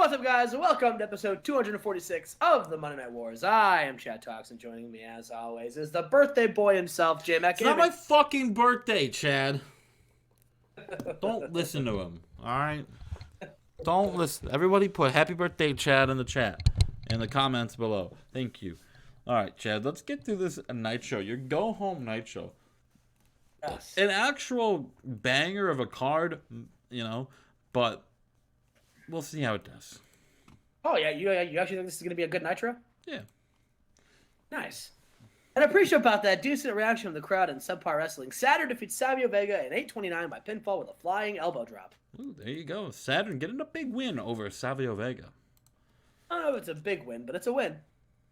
What's up, guys? Welcome to episode 246 of the Monday Night Wars. I am Chad Talks, and joining me, as always, is the birthday boy himself, J Mac. It's not my fucking birthday, Chad. Don't listen to him, alright? Don't listen. Everybody put happy birthday, Chad, in the chat. In the comments below. Thank you. Alright, Chad, let's get through this Nitro. Your go-home Nitro. Yes. An actual banger of a card, but we'll see how it does. Oh, yeah, you actually think this is going to be a good Nitro? Yeah. Nice. And I appreciate about that decent reaction from the crowd in Subpar Wrestling. Saturn defeats Savio Vega in 829 by pinfall with a flying elbow drop. Ooh, there you go. Saturn getting a big win over Savio Vega. I don't know if it's a big win, but it's a win.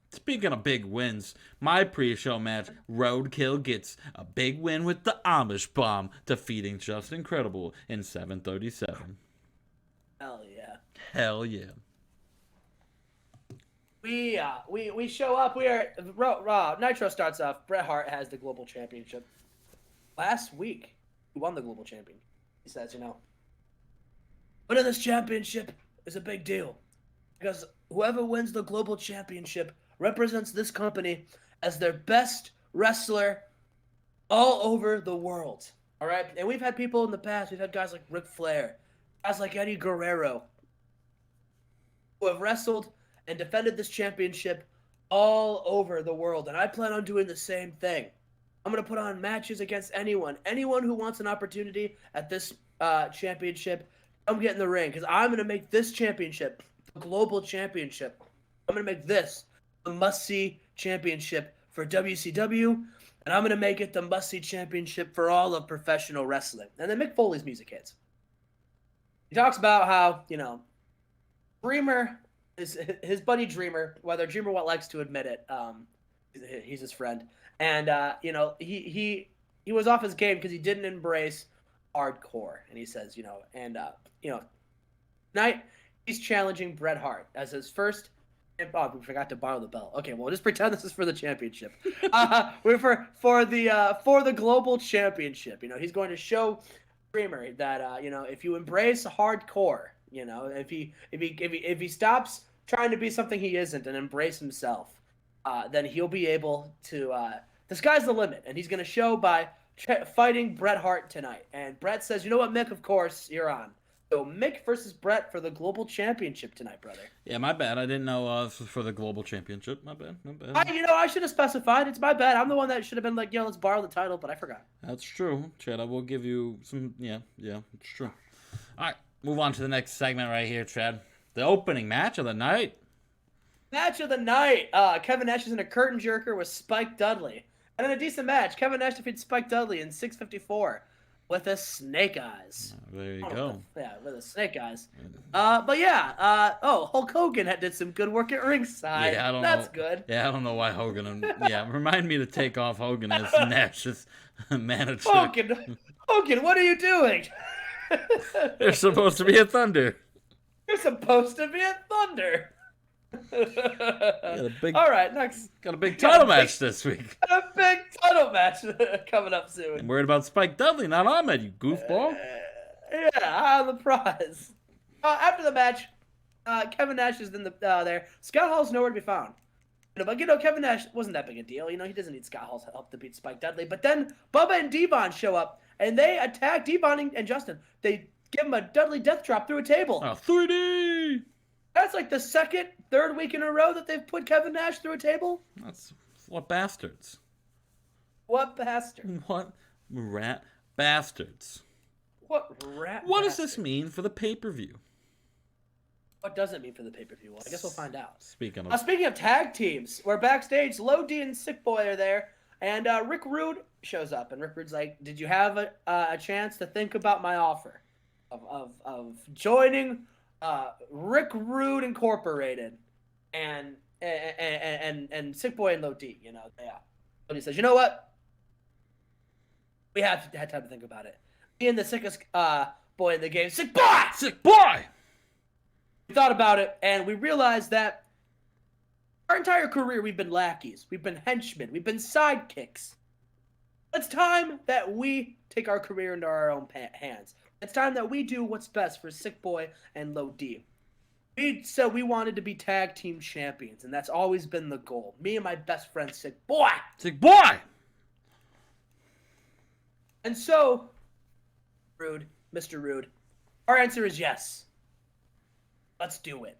Speaking of big wins, my pre-show match, Roadkill gets a big win with the Amish Bomb, defeating Just Incredible in 737. Hell yeah. Hell yeah. We show up. We are Nitro starts off. Bret Hart has the global championship. Last week, he won the global champion. He says, winning this championship is a big deal because whoever wins the global championship represents this company as their best wrestler all over the world. All right, and we've had people in the past. We've had guys like Ric Flair, guys like Eddie Guerrero, who have wrestled and defended this championship all over the world. And I plan on doing the same thing. I'm going to put on matches against anyone. Anyone who wants an opportunity at this championship, come get in the ring. Because I'm going to make this championship a global championship. I'm going to make this the must-see championship for WCW. And I'm going to make it the must-see championship for all of professional wrestling. And then Mick Foley's music hits. He talks about how, Dreamer... His buddy Dreamer, whether Dreamer likes to admit it, he's his friend, and he was off his game because he didn't embrace hardcore, and he says, tonight he's challenging Bret Hart as his first. Oh, we forgot to borrow the belt. Okay, well, just pretend this is for the championship. We're for the global championship. He's going to show Dreamer that if you embrace hardcore. If he stops trying to be something he isn't and embrace himself, then he'll be able to. The sky's the limit, and he's going to show by fighting Bret Hart tonight. And Bret says, "You know what, Mick? Of course, you're on." So Mick versus Bret for the global championship tonight, brother. Yeah, my bad. I didn't know for the global championship. My bad. I should have specified. It's my bad. I'm the one that should have been like, let's borrow the title, but I forgot. That's true, Chad. I will give you some. Yeah, it's true. All right. Move on to the next segment right here, Chad. The opening match of the night. Match of the night. Kevin Nash is in a curtain jerker with Spike Dudley. And in a decent match, Kevin Nash defeats Spike Dudley in 6:54 with a snake eyes. There you go. With a snake eyes. Hulk Hogan did some good work at ringside. Yeah, That's good. Yeah, I don't know why Hogan. Remind me to take off Hogan as Nash's manager. Hogan, what are you doing? There's supposed to be a Thunder. You're supposed to be a Thunder. All right, next. Got a big title match this week. Got a big title match coming up soon. I'm worried about Spike Dudley, not Ahmed, you goofball. Eye on the prize. After the match, Kevin Nash is in there. Scott Hall's nowhere to be found. But Kevin Nash wasn't that big a deal. He doesn't need Scott Hall's help to beat Spike Dudley. But then Bubba and Devon show up, and they attack Devon and Justin. They give him a Dudley death drop through a table. 3D! That's like the third week in a row that they've put Kevin Nash through a table. That's what bastards. What bastards? What rat bastards. What does this mean for the pay-per-view? What does it mean for the pay-per-view? Well, I guess we'll find out. Speaking of tag teams, we're backstage. Low D and Sick Boy are there, and Rick Rude shows up. And Rick Rude's like, "Did you have a chance to think about my offer of joining Rick Rude Incorporated and Sick Boy and Low D?" But he says, "You know what? We had time to think about it. Being the sickest boy in the game, Sick Boy! Sick Boy! We thought about it, and we realized that our entire career we've been lackeys, we've been henchmen, we've been sidekicks. It's time that we take our career into our own hands. It's time that we do what's best for Sick Boy and Low D. We said we wanted to be tag team champions, and that's always been the goal. Me and my best friend, Sick Boy. Sick Boy! And so, Rude, Mr. Rude, our answer is yes. Let's do it.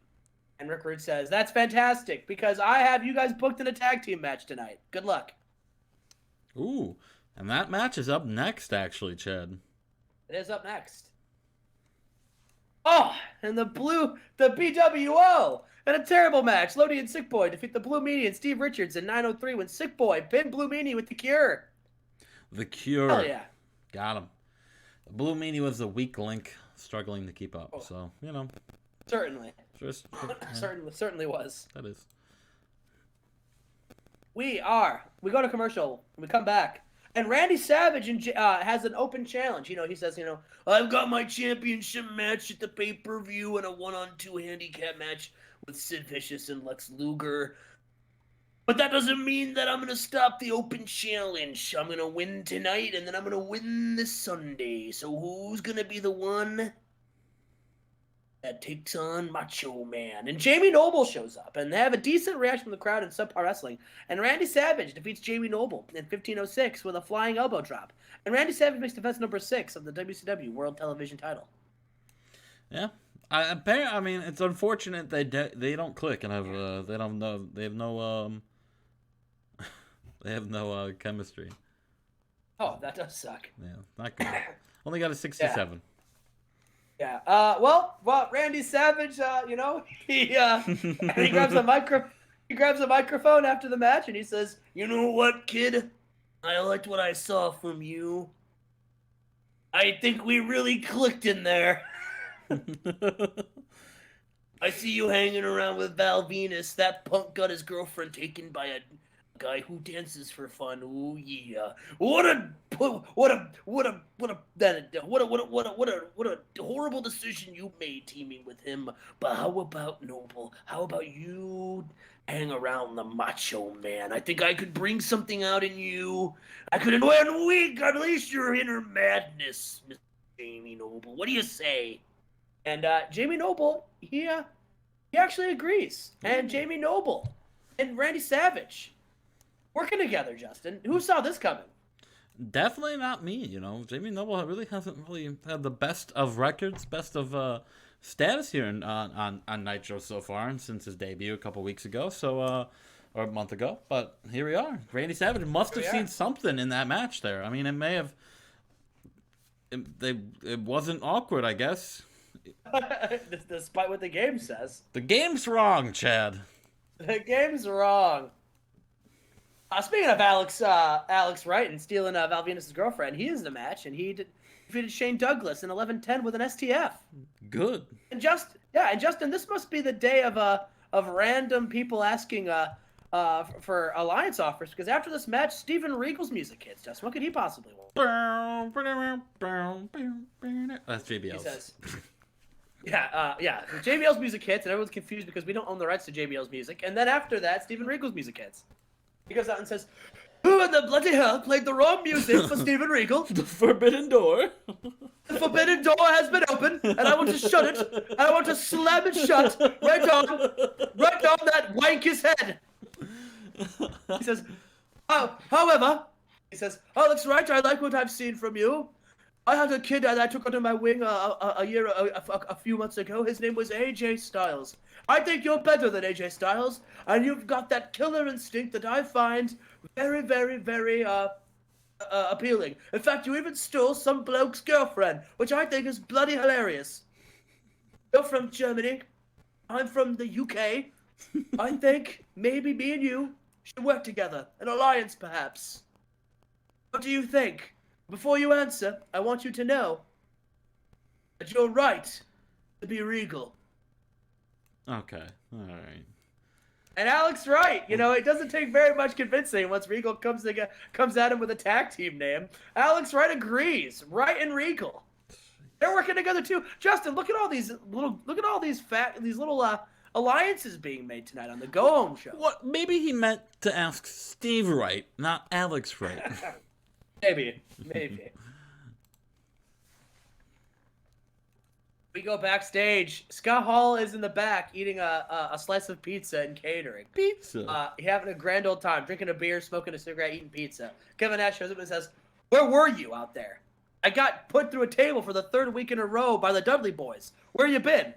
And Rick Rude says, that's fantastic, because I have you guys booked in a tag team match tonight. Good luck. Ooh, and that match is up next, actually, Chad. It is up next. Oh, and the BWO, in a terrible match. Lodi and Sick Boy defeat the Blue Meanie and Steve Richards in 903 when Sick Boy pinned Blue Meanie with the Cure. The Cure. Hell yeah. Got him. The Blue Meanie was the weak link, struggling to keep up. So, you know. Certainly. Just, yeah. Certainly was. That is. We go to commercial, we come back, and Randy Savage has an open challenge. You know, he says, I've got my championship match at the pay-per-view and a 1-on-2 handicap match with Sid Vicious and Lex Luger. But that doesn't mean that I'm going to stop the open challenge. I'm going to win tonight, and then I'm going to win this Sunday. So who's going to be the one that takes on Macho Man? And Jamie Noble shows up, and they have a decent reaction from the crowd in Subpar Wrestling. And Randy Savage defeats Jamie Noble in 1506 with a flying elbow drop. And Randy Savage makes defense number 6 of the WCW World Television title. Yeah. I mean, it's unfortunate they don't click and have they have no chemistry. Oh, that does suck. Yeah, not good. Only got a 67. Yeah. Well, Randy Savage, he grabs a microphone after the match and he says, "You know what, kid? I liked what I saw from you. I think we really clicked in there. I see you hanging around with Val Venus. That punk got his girlfriend taken by a guy who dances for fun. Ooh yeah! What a horrible decision you made teaming with him. But how about Noble? How about you hang around the Macho Man? I think I could bring something out in you. I could unleash your inner madness, Mr. Jamie Noble. What do you say?" And Jamie Noble, he actually agrees. And Jamie Noble and Randy Savage working together, Justin. Who saw this coming? Definitely not me, Jamie Noble really hasn't really had the best of records, best of status here on Nitro so far, and since his debut a couple weeks ago, or a month ago. But here we are. Randy Savage must have seen something in that match there. I mean, it may have. It wasn't awkward, I guess. Despite what the game says. The game's wrong, Chad. The game's wrong. Speaking of Alex Wright and stealing Val Venus' girlfriend, he is the match, and he defeated Shane Douglas in 11-10 with an STF. Good. And Justin, this must be the day of random people asking for alliance offers, because after this match, Steven Regal's music hits. Justin, what could he possibly want? That's JBL's. He says. Yeah. JBL's music hits, and everyone's confused because we don't own the rights to JBL's music. And then after that, Steven Regal's music hits. He goes out and says, "Who in the bloody hell played the wrong music for Steven Regal? The forbidden door. The forbidden door has been opened, and I want to shut it. And I want to slam it shut right on that wanker's head." He says, however, "Alex Wright, I like what I've seen from you. I had a kid that I took under my wing a few months ago. His name was AJ Styles. I think you're better than AJ Styles, and you've got that killer instinct that I find very, very, very appealing. In fact, you even stole some bloke's girlfriend, which I think is bloody hilarious. You're from Germany. I'm from the UK. I think maybe me and you should work together, an alliance perhaps. What do you think? Before you answer, I want you to know that you're right to be Regal." Okay, all right. And Alex Wright, it doesn't take very much convincing once Regal comes at him with a tag team name. Alex Wright agrees. Wright and Regal, they're working together too. Justin, look at all these little alliances being made tonight on the Go Home show. What? Maybe he meant to ask Steve Wright, not Alex Wright. Maybe. We go backstage. Scott Hall is in the back eating a slice of pizza and catering. Pizza. He having a grand old time, drinking a beer, smoking a cigarette, eating pizza. Kevin Nash shows up and says, "Where were you out there? I got put through a table for the 3rd week in a row by the Dudley Boys. Where you been?"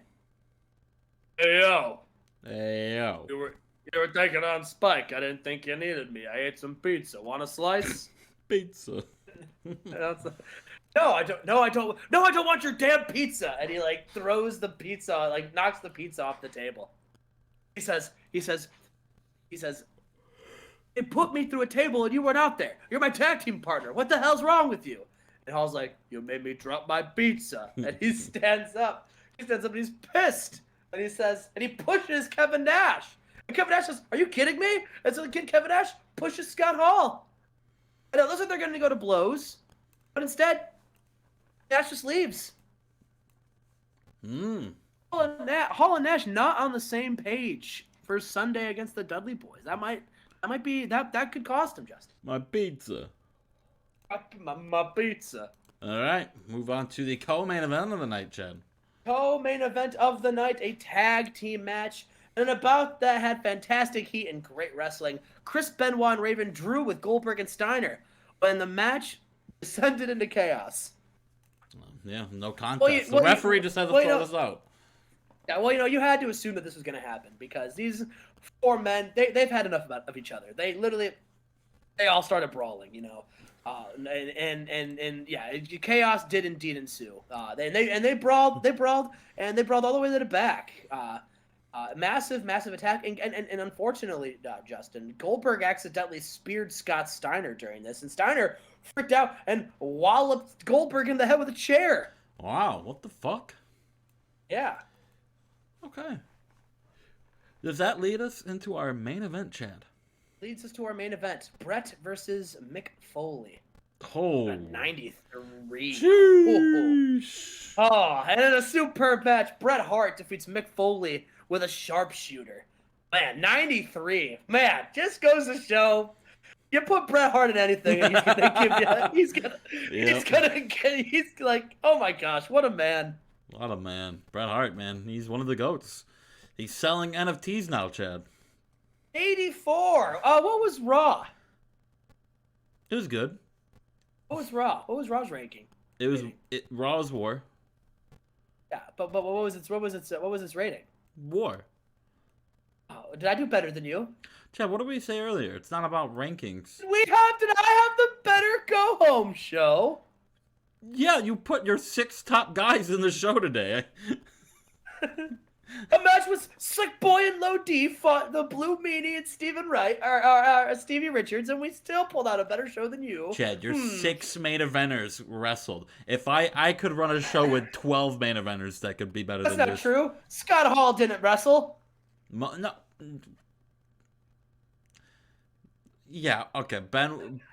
"Hey, yo. Hey, yo. You were taking on Spike. I didn't think you needed me. I ate some pizza. Want a slice?" Pizza. No, I don't. No, I don't. No, I don't want your damn pizza. And he like throws the pizza, like knocks the pizza off the table. He says, "They put me through a table and you weren't out there. You're my tag team partner. What the hell's wrong with you?" And Hall's like, "You made me drop my pizza." And he stands up. He stands up and he's pissed. And he says, and he pushes Kevin Nash. And Kevin Nash says, "Are you kidding me?" And so the kid Kevin Nash pushes Scott Hall. And it looks like they're going to go to blows. But instead, Nash just leaves. Hall and Nash not on the same page for Sunday against the Dudley Boys. That could cost him, Justin. My pizza. My pizza. All right, move on to the co-main event of the night, Chad. Co-main event of the night, a tag team match. And an bout that had fantastic heat and great wrestling. Chris Benoit and Raven Drew with Goldberg and Steiner. When the match descended into chaos. Yeah, no contest. The referee just had to throw this out. Yeah, well, you had to assume that this was going to happen because these 4 men, they've had enough of each other. They all started brawling, and yeah, chaos did indeed ensue. They brawled all the way to the back. Massive attack, and unfortunately, Justin, Goldberg accidentally speared Scott Steiner during this, and Steiner freaked out and walloped Goldberg in the head with a chair. Wow, what the fuck? Yeah. Okay. Does that lead us into our main event, Chad? Leads us to our main event: Brett versus Mick Foley. Oh. 93. Sheesh. Oh, and in a superb match, Bret Hart defeats Mick Foley with a sharpshooter. Man, 93. Man, just goes to show, you put Bret Hart in anything, and he's gonna give you. He's like, oh my gosh, what a man. What a man. Bret Hart, man. He's one of the GOATs. He's selling NFTs now, Chad. 84. What was Raw? It was good. What was Raw? What was Raw's ranking? Raw's War. Yeah, but what was its rating? War. Oh, did I do better than you? Chad, what did we say earlier? It's not about rankings. Did I have the better go home show? Yeah, you put your 6 top guys in the show today. The match was Slick Boy and Low D fought the Blue Meanie and Stephen Wright, or Stevie Richards, and we still pulled out a better show than you. Chad, your 6 main eventers wrestled. If I could run a show with 12 main eventers, that could be better than yours. That's not true. Scott Hall didn't wrestle. No. Yeah, okay.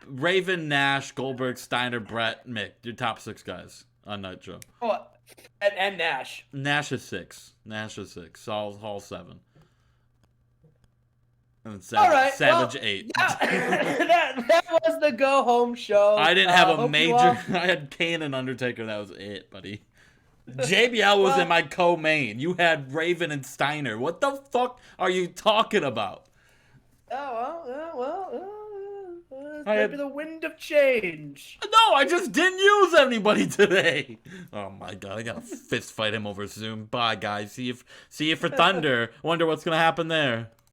Raven, Nash, Goldberg, Steiner, Brett, Mick. Your top 6 guys on Nitro. Oh, and Nash. Nash is 6. Hall 7. And Savage 8. Yeah, that was the go home show. I didn't have a major. I had Kane and Undertaker. That was it, buddy. JBL was in my co-main. You had Raven and Steiner. What the fuck are you talking about? Maybe the wind of change. No, I just didn't use anybody today. Oh my god, I gotta fist fight him over Zoom. Bye, guys. See you for Thunder. Wonder what's gonna happen there.